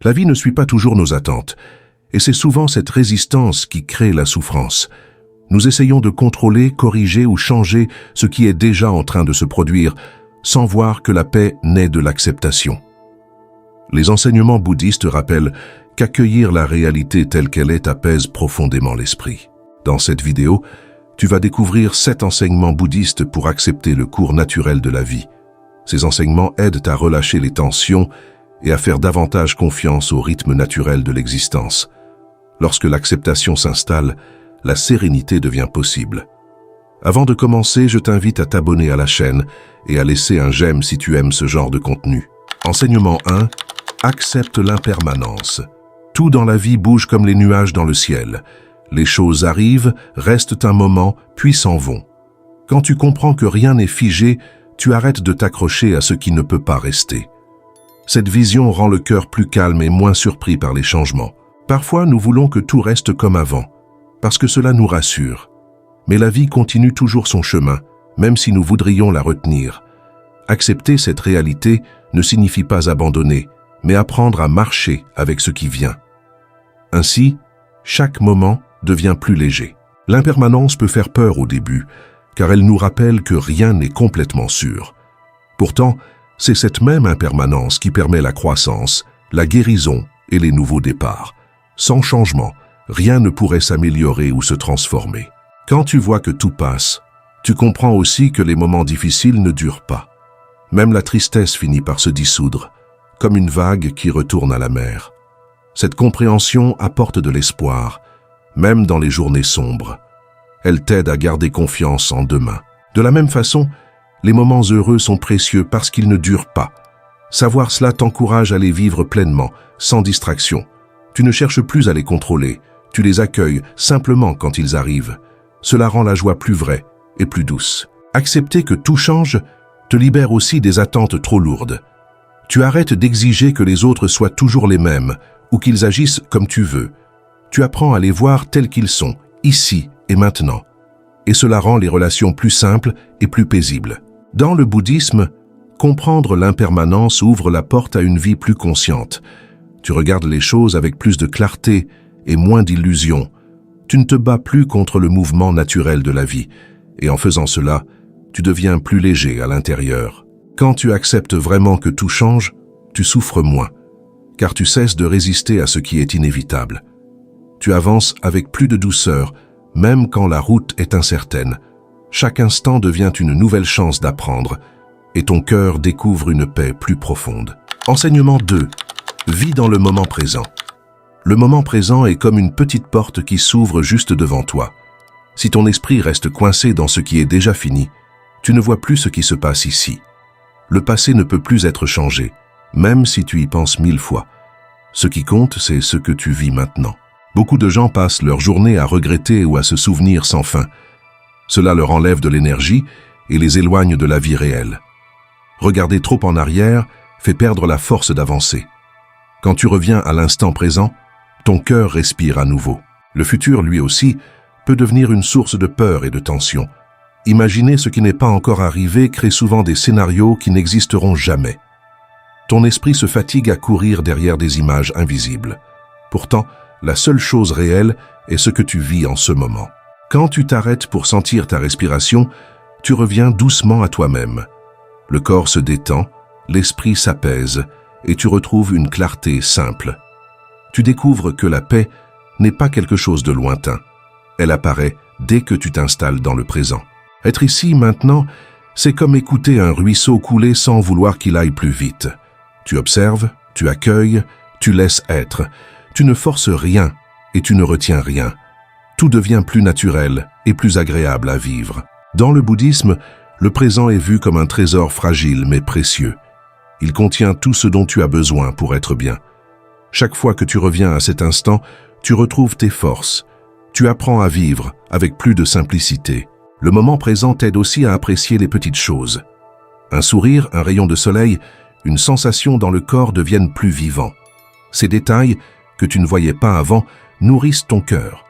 La vie ne suit pas toujours nos attentes, et c'est souvent cette résistance qui crée la souffrance. Nous essayons de contrôler, corriger ou changer ce qui est déjà en train de se produire, sans voir que la paix naît de l'acceptation. Les enseignements bouddhistes rappellent qu'accueillir la réalité telle qu'elle est apaise profondément l'esprit. Dans cette vidéo, tu vas découvrir 7 enseignements bouddhistes pour accepter le cours naturel de la vie. Ces enseignements aident à relâcher les tensions et à faire davantage confiance au rythme naturel de l'existence. Lorsque l'acceptation s'installe, la sérénité devient possible. Avant de commencer, je t'invite à t'abonner à la chaîne et à laisser un j'aime si tu aimes ce genre de contenu. Enseignement 1. Accepte l'impermanence. Tout dans la vie bouge comme les nuages dans le ciel. Les choses arrivent, restent un moment, puis s'en vont. Quand tu comprends que rien n'est figé, tu arrêtes de t'accrocher à ce qui ne peut pas rester. Cette vision rend le cœur plus calme et moins surpris par les changements. Parfois, nous voulons que tout reste comme avant, parce que cela nous rassure. Mais la vie continue toujours son chemin, même si nous voudrions la retenir. Accepter cette réalité ne signifie pas abandonner, mais apprendre à marcher avec ce qui vient. Ainsi, chaque moment devient plus léger. L'impermanence peut faire peur au début, car elle nous rappelle que rien n'est complètement sûr. Pourtant, c'est cette même impermanence qui permet la croissance, la guérison et les nouveaux départs. Sans changement, rien ne pourrait s'améliorer ou se transformer. Quand tu vois que tout passe, tu comprends aussi que les moments difficiles ne durent pas. Même la tristesse finit par se dissoudre, comme une vague qui retourne à la mer. Cette compréhension apporte de l'espoir, même dans les journées sombres. Elle t'aide à garder confiance en demain. De la même façon, les moments heureux sont précieux parce qu'ils ne durent pas. Savoir cela t'encourage à les vivre pleinement, sans distraction. Tu ne cherches plus à les contrôler, tu les accueilles simplement quand ils arrivent. Cela rend la joie plus vraie et plus douce. Accepter que tout change te libère aussi des attentes trop lourdes. Tu arrêtes d'exiger que les autres soient toujours les mêmes ou qu'ils agissent comme tu veux. Tu apprends à les voir tels qu'ils sont, ici et maintenant. Et cela rend les relations plus simples et plus paisibles. Dans le bouddhisme, comprendre l'impermanence ouvre la porte à une vie plus consciente. Tu regardes les choses avec plus de clarté et moins d'illusions. Tu ne te bats plus contre le mouvement naturel de la vie, et en faisant cela, tu deviens plus léger à l'intérieur. Quand tu acceptes vraiment que tout change, tu souffres moins, car tu cesses de résister à ce qui est inévitable. Tu avances avec plus de douceur, même quand la route est incertaine. Chaque instant devient une nouvelle chance d'apprendre, et ton cœur découvre une paix plus profonde. Enseignement 2. Vis dans le moment présent. Le moment présent est comme une petite porte qui s'ouvre juste devant toi. Si ton esprit reste coincé dans ce qui est déjà fini, tu ne vois plus ce qui se passe ici. Le passé ne peut plus être changé, même si tu y penses 1000 fois. Ce qui compte, c'est ce que tu vis maintenant. Beaucoup de gens passent leur journée à regretter ou à se souvenir sans fin. Cela leur enlève de l'énergie et les éloigne de la vie réelle. Regarder trop en arrière fait perdre la force d'avancer. Quand tu reviens à l'instant présent, ton cœur respire à nouveau. Le futur, lui aussi, peut devenir une source de peur et de tension. Imaginer ce qui n'est pas encore arrivé crée souvent des scénarios qui n'existeront jamais. Ton esprit se fatigue à courir derrière des images invisibles. Pourtant, la seule chose réelle est ce que tu vis en ce moment. Quand tu t'arrêtes pour sentir ta respiration, tu reviens doucement à toi-même. Le corps se détend, l'esprit s'apaise et tu retrouves une clarté simple. Tu découvres que la paix n'est pas quelque chose de lointain. Elle apparaît dès que tu t'installes dans le présent. Être ici, maintenant, c'est comme écouter un ruisseau couler sans vouloir qu'il aille plus vite. Tu observes, tu accueilles, tu laisses être. Tu ne forces rien et tu ne retiens rien. Tout devient plus naturel et plus agréable à vivre. Dans le bouddhisme, le présent est vu comme un trésor fragile mais précieux. Il contient tout ce dont tu as besoin pour être bien. Chaque fois que tu reviens à cet instant, tu retrouves tes forces. Tu apprends à vivre avec plus de simplicité. Le moment présent t'aide aussi à apprécier les petites choses. Un sourire, un rayon de soleil, une sensation dans le corps deviennent plus vivants. Ces détails, que tu ne voyais pas avant, nourrissent ton cœur.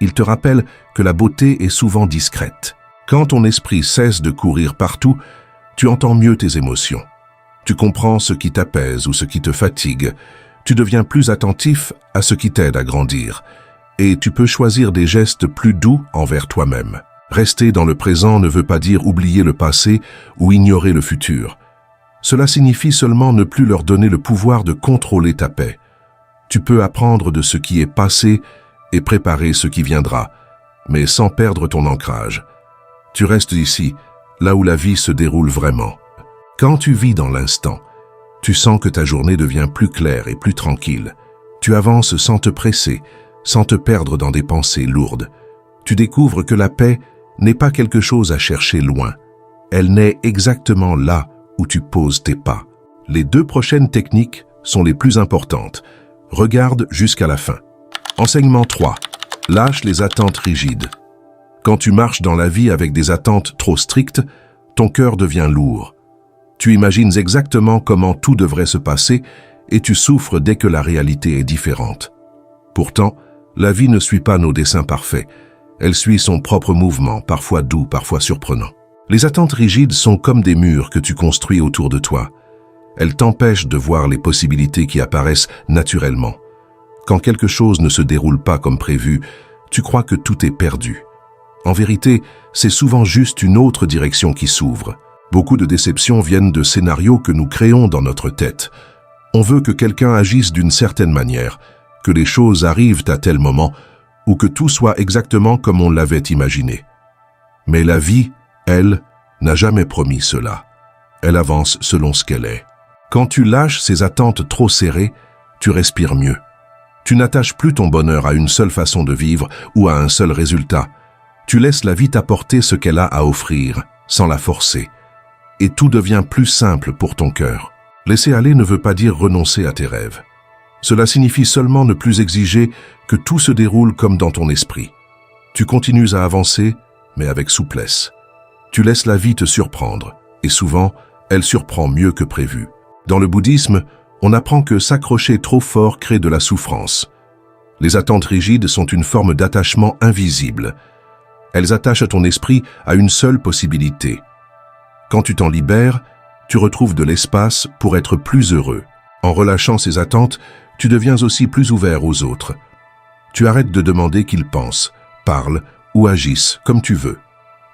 Ils te rappellent que la beauté est souvent discrète. Quand ton esprit cesse de courir partout, tu entends mieux tes émotions. Tu comprends ce qui t'apaise ou ce qui te fatigue. Tu deviens plus attentif à ce qui t'aide à grandir. Et tu peux choisir des gestes plus doux envers toi-même. Rester dans le présent ne veut pas dire oublier le passé ou ignorer le futur. Cela signifie seulement ne plus leur donner le pouvoir de contrôler ta paix. Tu peux apprendre de ce qui est passé et préparer ce qui viendra, mais sans perdre ton ancrage. Tu restes ici, là où la vie se déroule vraiment. Quand tu vis dans l'instant, tu sens que ta journée devient plus claire et plus tranquille. Tu avances sans te presser, sans te perdre dans des pensées lourdes. Tu découvres que la paix n'est pas quelque chose à chercher loin. Elle naît exactement là où tu poses tes pas. Les 2 prochaines techniques sont les plus importantes. Regarde jusqu'à la fin. Enseignement 3. Lâche les attentes rigides. Quand tu marches dans la vie avec des attentes trop strictes, ton cœur devient lourd. Tu imagines exactement comment tout devrait se passer et tu souffres dès que la réalité est différente. Pourtant, la vie ne suit pas nos desseins parfaits. Elle suit son propre mouvement, parfois doux, parfois surprenant. Les attentes rigides sont comme des murs que tu construis autour de toi. Elles t'empêchent de voir les possibilités qui apparaissent naturellement. Quand quelque chose ne se déroule pas comme prévu, tu crois que tout est perdu. En vérité, c'est souvent juste une autre direction qui s'ouvre. Beaucoup de déceptions viennent de scénarios que nous créons dans notre tête. On veut que quelqu'un agisse d'une certaine manière, que les choses arrivent à tel moment, ou que tout soit exactement comme on l'avait imaginé. Mais la vie, elle, n'a jamais promis cela. Elle avance selon ce qu'elle est. Quand tu lâches ces attentes trop serrées, tu respires mieux. Tu n'attaches plus ton bonheur à une seule façon de vivre ou à un seul résultat. Tu laisses la vie t'apporter ce qu'elle a à offrir, sans la forcer. Et tout devient plus simple pour ton cœur. Laisser aller ne veut pas dire renoncer à tes rêves. Cela signifie seulement ne plus exiger que tout se déroule comme dans ton esprit. Tu continues à avancer, mais avec souplesse. Tu laisses la vie te surprendre, et souvent, elle surprend mieux que prévu. Dans le bouddhisme, on apprend que s'accrocher trop fort crée de la souffrance. Les attentes rigides sont une forme d'attachement invisible. Elles attachent ton esprit à une seule possibilité. Quand tu t'en libères, tu retrouves de l'espace pour être plus heureux. En relâchant ces attentes, tu deviens aussi plus ouvert aux autres. Tu arrêtes de demander qu'ils pensent, parlent ou agissent comme tu veux.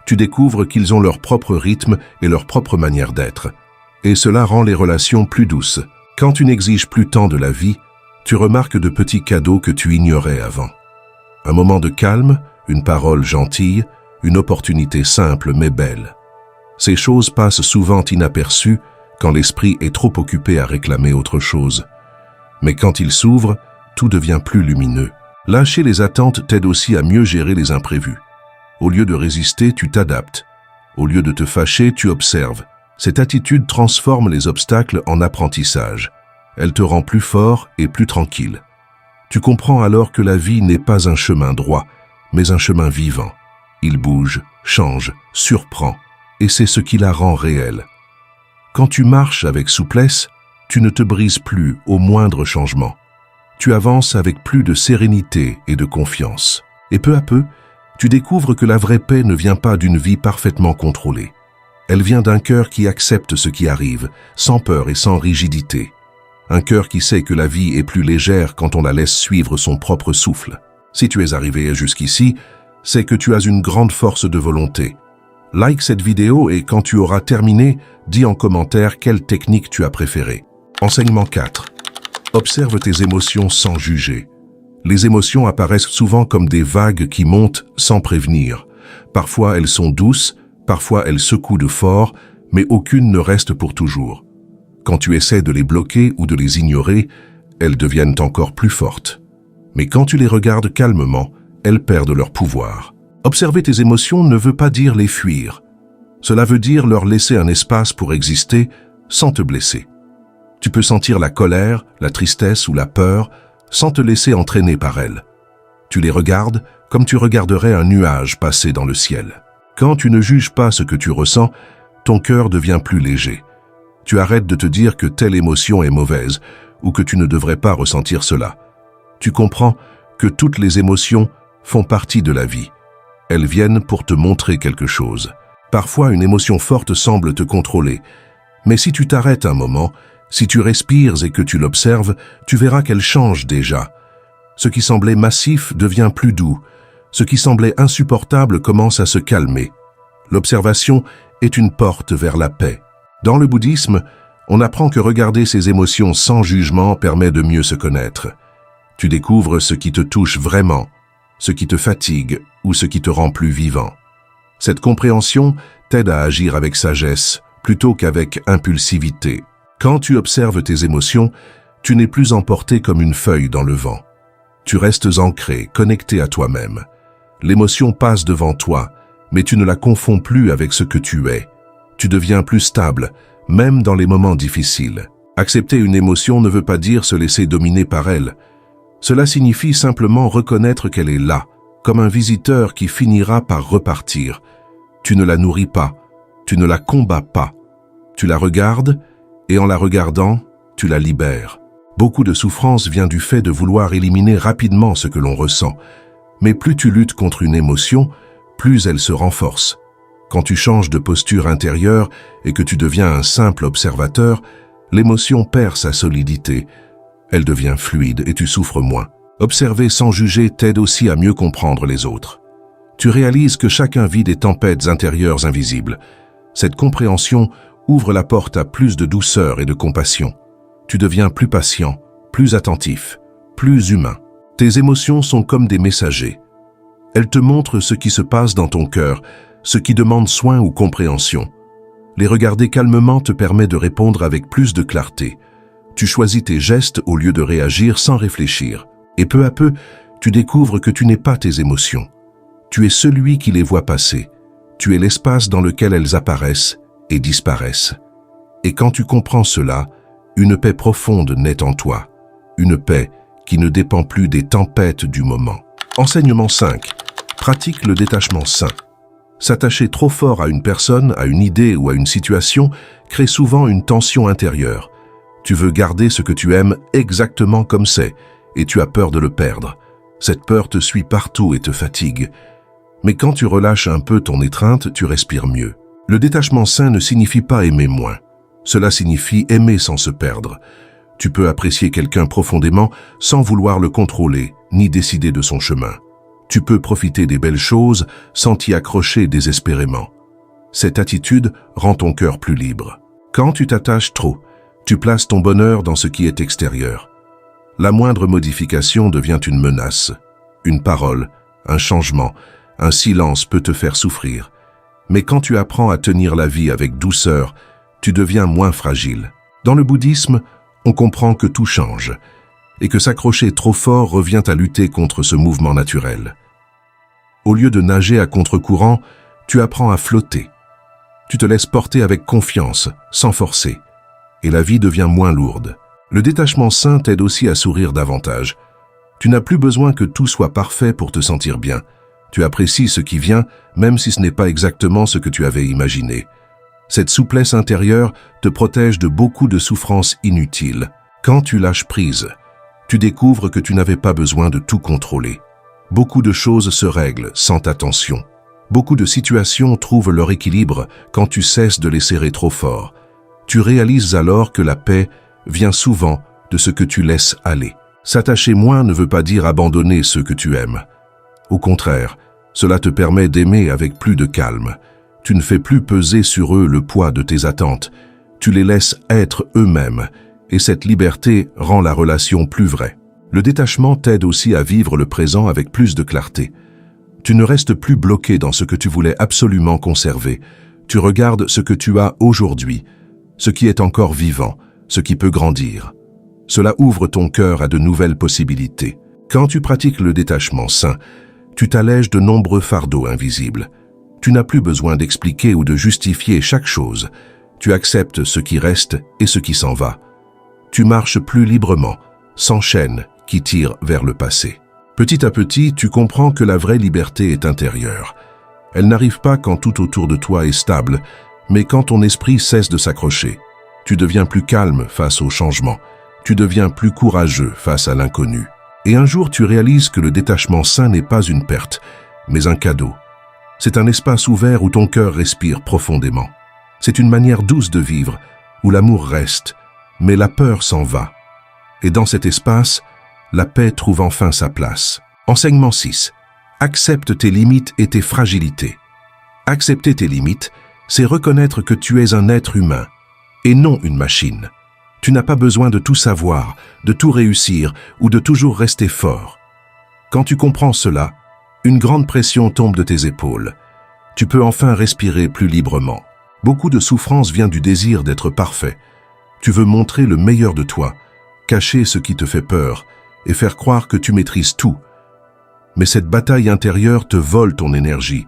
Tu découvres qu'ils ont leur propre rythme et leur propre manière d'être. Et cela rend les relations plus douces. Quand tu n'exiges plus tant de la vie, tu remarques de petits cadeaux que tu ignorais avant. Un moment de calme, une parole gentille, une opportunité simple mais belle. Ces choses passent souvent inaperçues quand l'esprit est trop occupé à réclamer autre chose. Mais quand il s'ouvre, tout devient plus lumineux. Lâcher les attentes t'aide aussi à mieux gérer les imprévus. Au lieu de résister, tu t'adaptes. Au lieu de te fâcher, tu observes. Cette attitude transforme les obstacles en apprentissage. Elle te rend plus fort et plus tranquille. Tu comprends alors que la vie n'est pas un chemin droit, mais un chemin vivant. Il bouge, change, surprend, et c'est ce qui la rend réelle. Quand tu marches avec souplesse, tu ne te brises plus au moindre changement. Tu avances avec plus de sérénité et de confiance. Et peu à peu, tu découvres que la vraie paix ne vient pas d'une vie parfaitement contrôlée. Elle vient d'un cœur qui accepte ce qui arrive, sans peur et sans rigidité. Un cœur qui sait que la vie est plus légère quand on la laisse suivre son propre souffle. Si tu es arrivé jusqu'ici, c'est que tu as une grande force de volonté. Like cette vidéo et quand tu auras terminé, dis en commentaire quelle technique tu as préférée. Enseignement 4. Observe tes émotions sans juger. Les émotions apparaissent souvent comme des vagues qui montent sans prévenir. Parfois elles sont douces, parfois elles secouent de fort, mais aucune ne reste pour toujours. Quand tu essaies de les bloquer ou de les ignorer, elles deviennent encore plus fortes. Mais quand tu les regardes calmement, elles perdent leur pouvoir. Observer tes émotions ne veut pas dire les fuir. Cela veut dire leur laisser un espace pour exister sans te blesser. Tu peux sentir la colère, la tristesse ou la peur sans te laisser entraîner par elles. Tu les regardes comme tu regarderais un nuage passer dans le ciel. Quand tu ne juges pas ce que tu ressens, ton cœur devient plus léger. Tu arrêtes de te dire que telle émotion est mauvaise ou que tu ne devrais pas ressentir cela. Tu comprends que toutes les émotions font partie de la vie. Elles viennent pour te montrer quelque chose. Parfois, une émotion forte semble te contrôler. Mais si tu t'arrêtes un moment, Si tu respires et que tu l'observes, tu verras qu'elle change déjà. Ce qui semblait massif devient plus doux. Ce qui semblait insupportable commence à se calmer. L'observation est une porte vers la paix. Dans le bouddhisme, on apprend que regarder ses émotions sans jugement permet de mieux se connaître. Tu découvres ce qui te touche vraiment, ce qui te fatigue ou ce qui te rend plus vivant. Cette compréhension t'aide à agir avec sagesse plutôt qu'avec impulsivité. Quand tu observes tes émotions, tu n'es plus emporté comme une feuille dans le vent. Tu restes ancré, connecté à toi-même. L'émotion passe devant toi, mais tu ne la confonds plus avec ce que tu es. Tu deviens plus stable, même dans les moments difficiles. Accepter une émotion ne veut pas dire se laisser dominer par elle. Cela signifie simplement reconnaître qu'elle est là, comme un visiteur qui finira par repartir. Tu ne la nourris pas, tu ne la combats pas. Tu la regardes, et en la regardant, tu la libères. Beaucoup de souffrance vient du fait de vouloir éliminer rapidement ce que l'on ressent. Mais plus tu luttes contre une émotion, plus elle se renforce. Quand tu changes de posture intérieure et que tu deviens un simple observateur, l'émotion perd sa solidité. Elle devient fluide et tu souffres moins. Observer sans juger t'aide aussi à mieux comprendre les autres. Tu réalises que chacun vit des tempêtes intérieures invisibles. Cette compréhension ouvre la porte à plus de douceur et de compassion. Tu deviens plus patient, plus attentif, plus humain. Tes émotions sont comme des messagers. Elles te montrent ce qui se passe dans ton cœur, ce qui demande soin ou compréhension. Les regarder calmement te permet de répondre avec plus de clarté. Tu choisis tes gestes au lieu de réagir sans réfléchir. Et peu à peu, tu découvres que tu n'es pas tes émotions. Tu es celui qui les voit passer. Tu es l'espace dans lequel elles apparaissent et disparaissent. Et quand tu comprends cela, une paix profonde naît en toi. Une paix qui ne dépend plus des tempêtes du moment. Enseignement 5. Pratique le détachement sain. S'attacher trop fort à une personne, à une idée ou à une situation crée souvent une tension intérieure. Tu veux garder ce que tu aimes exactement comme c'est, et tu as peur de le perdre. Cette peur te suit partout et te fatigue. Mais quand tu relâches un peu ton étreinte, tu respires mieux. Le détachement sain ne signifie pas aimer moins. Cela signifie aimer sans se perdre. Tu peux apprécier quelqu'un profondément sans vouloir le contrôler, ni décider de son chemin. Tu peux profiter des belles choses sans t'y accrocher désespérément. Cette attitude rend ton cœur plus libre. Quand tu t'attaches trop, tu places ton bonheur dans ce qui est extérieur. La moindre modification devient une menace. Une parole, un changement, un silence peut te faire souffrir. Mais quand tu apprends à tenir la vie avec douceur, tu deviens moins fragile. Dans le bouddhisme, on comprend que tout change, et que s'accrocher trop fort revient à lutter contre ce mouvement naturel. Au lieu de nager à contre-courant, tu apprends à flotter. Tu te laisses porter avec confiance, sans forcer, et la vie devient moins lourde. Le détachement sain t'aide aussi à sourire davantage. Tu n'as plus besoin que tout soit parfait pour te sentir bien. Tu apprécies ce qui vient, même si ce n'est pas exactement ce que tu avais imaginé. Cette souplesse intérieure te protège de beaucoup de souffrances inutiles. Quand tu lâches prise, tu découvres que tu n'avais pas besoin de tout contrôler. Beaucoup de choses se règlent sans ta tension. Beaucoup de situations trouvent leur équilibre quand tu cesses de les serrer trop fort. Tu réalises alors que la paix vient souvent de ce que tu laisses aller. S'attacher moins ne veut pas dire abandonner ceux que tu aimes. Au contraire, cela te permet d'aimer avec plus de calme. Tu ne fais plus peser sur eux le poids de tes attentes. Tu les laisses être eux-mêmes, et cette liberté rend la relation plus vraie. Le détachement t'aide aussi à vivre le présent avec plus de clarté. Tu ne restes plus bloqué dans ce que tu voulais absolument conserver. Tu regardes ce que tu as aujourd'hui, ce qui est encore vivant, ce qui peut grandir. Cela ouvre ton cœur à de nouvelles possibilités. Quand tu pratiques le détachement sain, tu t'allèges de nombreux fardeaux invisibles. Tu n'as plus besoin d'expliquer ou de justifier chaque chose. Tu acceptes ce qui reste et ce qui s'en va. Tu marches plus librement, sans chaîne qui tire vers le passé. Petit à petit, tu comprends que la vraie liberté est intérieure. Elle n'arrive pas quand tout autour de toi est stable, mais quand ton esprit cesse de s'accrocher. Tu deviens plus calme face au changement. Tu deviens plus courageux face à l'inconnu. Et un jour, tu réalises que le détachement sain n'est pas une perte, mais un cadeau. C'est un espace ouvert où ton cœur respire profondément. C'est une manière douce de vivre, où l'amour reste, mais la peur s'en va. Et dans cet espace, la paix trouve enfin sa place. Enseignement 6. Accepte tes limites et tes fragilités. Accepter tes limites, c'est reconnaître que tu es un être humain, et non une machine. Tu n'as pas besoin de tout savoir, de tout réussir ou de toujours rester fort. Quand tu comprends cela, une grande pression tombe de tes épaules. Tu peux enfin respirer plus librement. Beaucoup de souffrance vient du désir d'être parfait. Tu veux montrer le meilleur de toi, cacher ce qui te fait peur et faire croire que tu maîtrises tout. Mais cette bataille intérieure te vole ton énergie.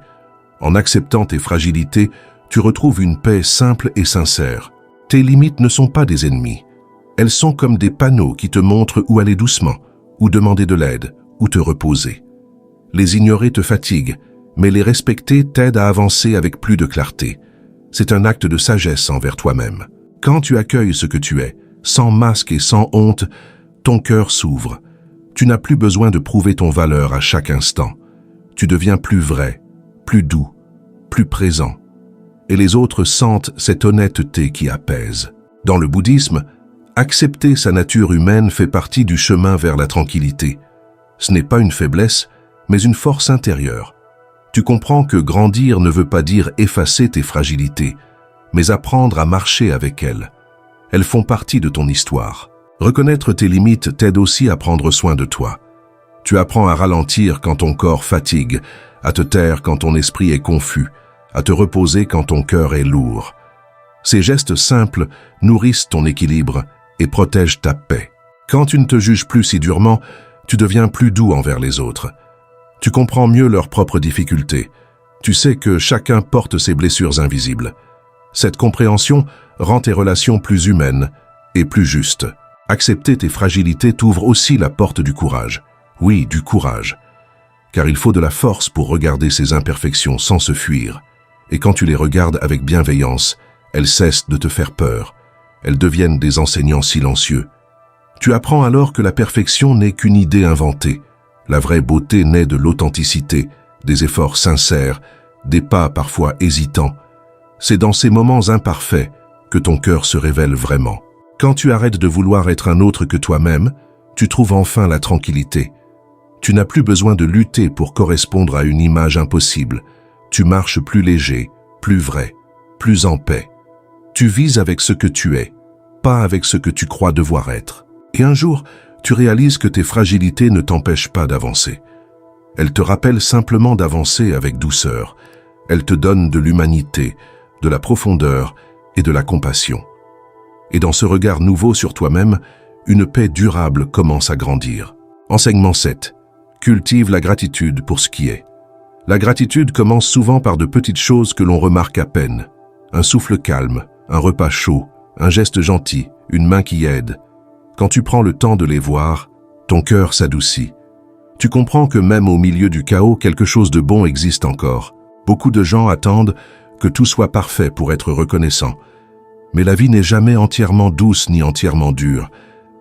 En acceptant tes fragilités, tu retrouves une paix simple et sincère. Tes limites ne sont pas des ennemis. Elles sont comme des panneaux qui te montrent où aller doucement, où demander de l'aide, où te reposer. Les ignorer te fatigue, mais les respecter t'aide à avancer avec plus de clarté. C'est un acte de sagesse envers toi-même. Quand tu accueilles ce que tu es, sans masque et sans honte, ton cœur s'ouvre. Tu n'as plus besoin de prouver ton valeur à chaque instant. Tu deviens plus vrai, plus doux, plus présent. Et les autres sentent cette honnêteté qui apaise. Dans le bouddhisme, accepter sa nature humaine fait partie du chemin vers la tranquillité. Ce n'est pas une faiblesse, mais une force intérieure. Tu comprends que grandir ne veut pas dire effacer tes fragilités, mais apprendre à marcher avec elles. Elles font partie de ton histoire. Reconnaître tes limites t'aide aussi à prendre soin de toi. Tu apprends à ralentir quand ton corps fatigue, à te taire quand ton esprit est confus, à te reposer quand ton cœur est lourd. Ces gestes simples nourrissent ton équilibre et protègent ta paix. Quand tu ne te juges plus si durement, tu deviens plus doux envers les autres. Tu comprends mieux leurs propres difficultés. Tu sais que chacun porte ses blessures invisibles. Cette compréhension rend tes relations plus humaines et plus justes. Accepter tes fragilités t'ouvre aussi la porte du courage. Oui, du courage. Car il faut de la force pour regarder ces imperfections sans se fuir. Et quand tu les regardes avec bienveillance, elles cessent de te faire peur. Elles deviennent des enseignants silencieux. Tu apprends alors que la perfection n'est qu'une idée inventée. La vraie beauté naît de l'authenticité, des efforts sincères, des pas parfois hésitants. C'est dans ces moments imparfaits que ton cœur se révèle vraiment. Quand tu arrêtes de vouloir être un autre que toi-même, tu trouves enfin la tranquillité. Tu n'as plus besoin de lutter pour correspondre à une image impossible. Tu marches plus léger, plus vrai, plus en paix. Tu vis avec ce que tu es, pas avec ce que tu crois devoir être. Et un jour, tu réalises que tes fragilités ne t'empêchent pas d'avancer. Elles te rappellent simplement d'avancer avec douceur. Elles te donnent de l'humanité, de la profondeur et de la compassion. Et dans ce regard nouveau sur toi-même, une paix durable commence à grandir. Enseignement 7. Cultive la gratitude pour ce qui est. La gratitude commence souvent par de petites choses que l'on remarque à peine. Un souffle calme, un repas chaud, un geste gentil, une main qui aide. Quand tu prends le temps de les voir, ton cœur s'adoucit. Tu comprends que même au milieu du chaos, quelque chose de bon existe encore. Beaucoup de gens attendent que tout soit parfait pour être reconnaissant. Mais la vie n'est jamais entièrement douce ni entièrement dure.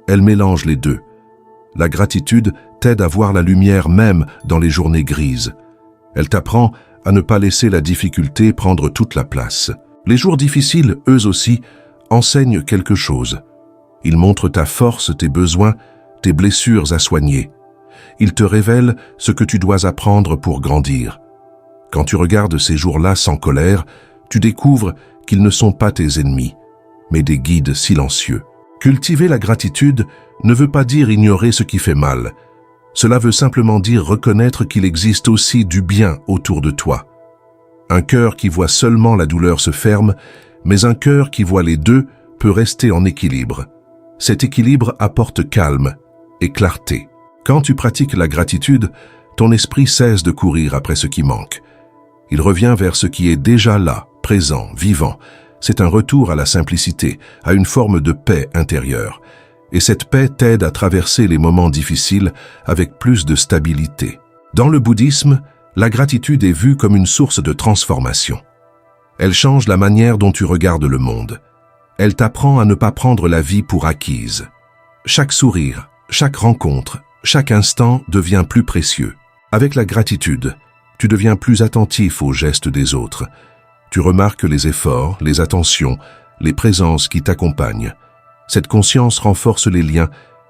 Elle mélange les deux. La gratitude t'aide à voir la lumière même dans les journées grises. Elle t'apprend à ne pas laisser la difficulté prendre toute la place. Les jours difficiles, eux aussi, enseignent quelque chose. Ils montrent ta force, tes besoins, tes blessures à soigner. Ils te révèlent ce que tu dois apprendre pour grandir. Quand tu regardes ces jours-là sans colère, tu découvres qu'ils ne sont pas tes ennemis, mais des guides silencieux. Cultiver la gratitude ne veut pas dire ignorer ce qui fait mal. Cela veut simplement dire reconnaître qu'il existe aussi du bien autour de toi. Un cœur qui voit seulement la douleur se ferme, mais un cœur qui voit les deux peut rester en équilibre. Cet équilibre apporte calme et clarté. Quand tu pratiques la gratitude, ton esprit cesse de courir après ce qui manque. Il revient vers ce qui est déjà là, présent, vivant. C'est un retour à la simplicité, à une forme de paix intérieure. Et cette paix t'aide à traverser les moments difficiles avec plus de stabilité. Dans le bouddhisme, la gratitude est vue comme une source de transformation. Elle change la manière dont tu regardes le monde. Elle t'apprend à ne pas prendre la vie pour acquise. Chaque sourire, chaque rencontre, chaque instant devient plus précieux. Avec la gratitude, tu deviens plus attentif aux gestes des autres. Tu remarques les efforts, les attentions, les présences qui t'accompagnent. Cette conscience renforce les liens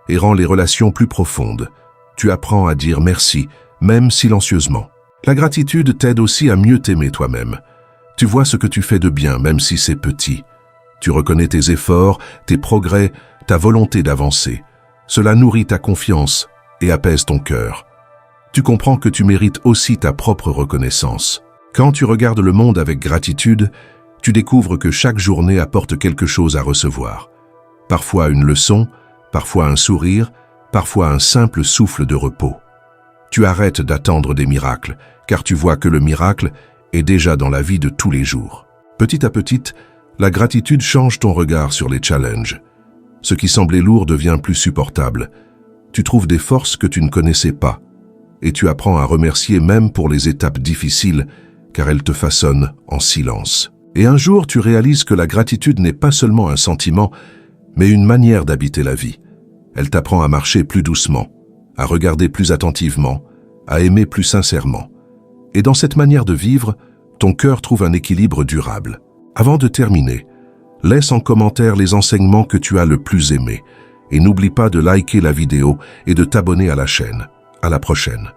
et rend les relations plus profondes. Tu apprends à dire merci, même silencieusement. La gratitude t'aide aussi à mieux t'aimer toi-même. Tu vois ce que tu fais de bien, même si c'est petit. Tu reconnais tes efforts, tes progrès, ta volonté d'avancer. Cela nourrit ta confiance et apaise ton cœur. Tu comprends que tu mérites aussi ta propre reconnaissance. Quand tu regardes le monde avec gratitude, tu découvres que chaque journée apporte quelque chose à recevoir. Parfois une leçon, parfois un sourire, parfois un simple souffle de repos. Tu arrêtes d'attendre des miracles, car tu vois que le miracle est déjà dans la vie de tous les jours. Petit à petit, la gratitude change ton regard sur les challenges. Ce qui semblait lourd devient plus supportable. Tu trouves des forces que tu ne connaissais pas. Et tu apprends à remercier même pour les étapes difficiles, car elles te façonnent en silence. Et un jour, tu réalises que la gratitude n'est pas seulement un sentiment, mais une manière d'habiter la vie. Elle t'apprend à marcher plus doucement, à regarder plus attentivement, à aimer plus sincèrement. Et dans cette manière de vivre, ton cœur trouve un équilibre durable. Avant de terminer, laisse en commentaire les enseignements que tu as le plus aimés et n'oublie pas de liker la vidéo et de t'abonner à la chaîne. À la prochaine.